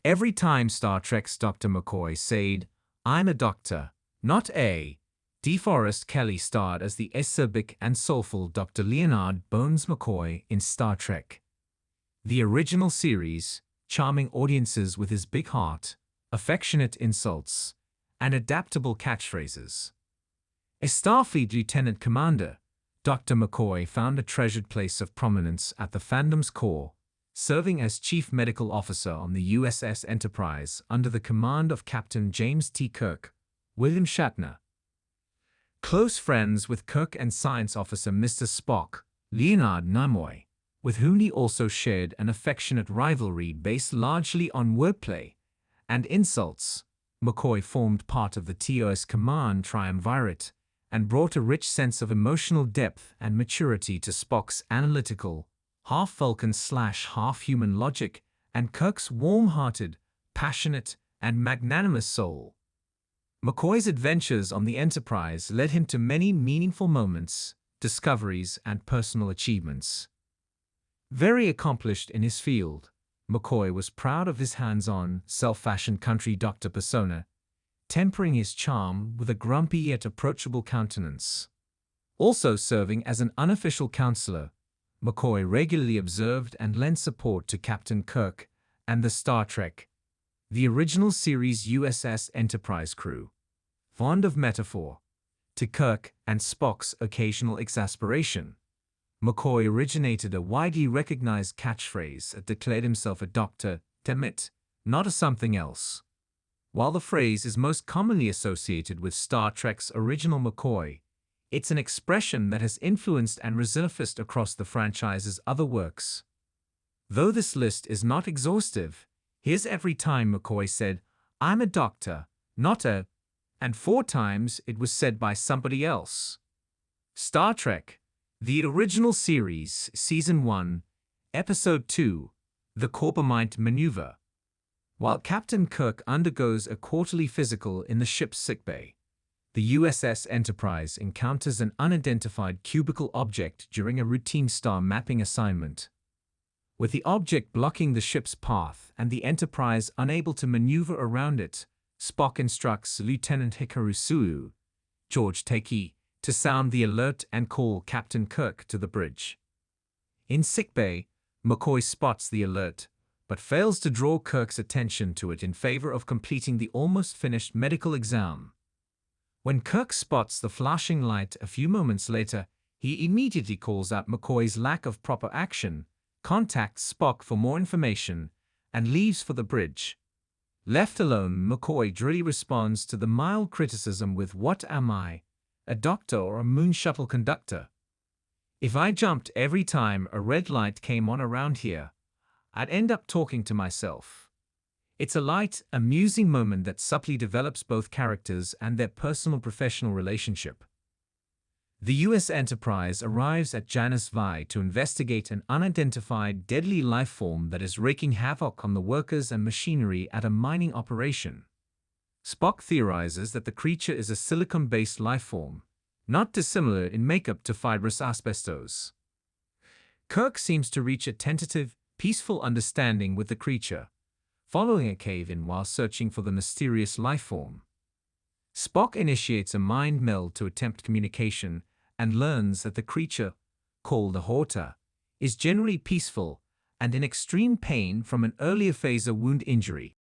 Every time Star Trek's Dr. McCoy said, "I'm a doctor, not a," DeForest Kelley starred as the acerbic and soulful Dr. Leonard Bones McCoy in Star Trek. The original series, charming audiences with his big heart, affectionate insults, and adaptable catchphrases. As Starfleet Lieutenant Commander, Dr. McCoy found a treasured place of prominence at the fandom's core, serving as Chief Medical Officer on the USS Enterprise under the command of Captain James T. Kirk, William Shatner. Close friends with Kirk and Science Officer Mr. Spock, Leonard Nimoy, with whom he also shared an affectionate rivalry based largely on wordplay and insults, McCoy formed part of the TOS command triumvirate and brought a rich sense of emotional depth and maturity to Spock's analytical, half-Vulcan/half-human logic and Kirk's warm-hearted, passionate, and magnanimous soul. McCoy's adventures on the Enterprise led him to many meaningful moments, discoveries, and personal achievements. Very accomplished in his field, McCoy was proud of his hands-on, self-fashioned country doctor persona, tempering his charm with a grumpy yet approachable countenance. Also serving as an unofficial counselor, McCoy regularly observed and lent support to Captain Kirk and the Star Trek, the original series USS Enterprise crew. Fond of metaphor, to Kirk and Spock's occasional exasperation, McCoy originated a widely recognized catchphrase that declared himself a doctor, damn it, not a something else. While the phrase is most commonly associated with Star Trek's original McCoy, it's an expression that has influenced and resurfaced across the franchise's other works. Though this list is not exhaustive, here's every time McCoy said, "I'm a doctor, not a," and 4 times it was said by somebody else. Star Trek, the original series, Season 1, Episode 2, The Corbomite Maneuver. While Captain Kirk undergoes a quarterly physical in the ship's sickbay, the USS Enterprise encounters an unidentified cubical object during a routine star mapping assignment. With the object blocking the ship's path and the Enterprise unable to maneuver around it, Spock instructs Lieutenant Hikaru Sulu, George Takei, to sound the alert and call Captain Kirk to the bridge. In sickbay, McCoy spots the alert, but fails to draw Kirk's attention to it in favor of completing the almost finished medical exam. When Kirk spots the flashing light a few moments later, he immediately calls out McCoy's lack of proper action, contacts Spock for more information, and leaves for the bridge. Left alone, McCoy drily responds to the mild criticism with, "What am I, a doctor or a moon shuttle conductor? If I jumped every time a red light came on around here, I'd end up talking to myself." It's a light, amusing moment that subtly develops both characters and their personal-professional relationship. The U.S. Enterprise arrives at Janus Vi to investigate an unidentified deadly life form that is wreaking havoc on the workers and machinery at a mining operation. Spock theorizes that the creature is a silicon-based life form, not dissimilar in makeup to fibrous asbestos. Kirk seems to reach a tentative, peaceful understanding with the creature, following a cave-in while searching for the mysterious life form. Spock initiates a mind meld to attempt communication and learns that the creature, called a Horta, is generally peaceful and in extreme pain from an earlier phaser wound injury.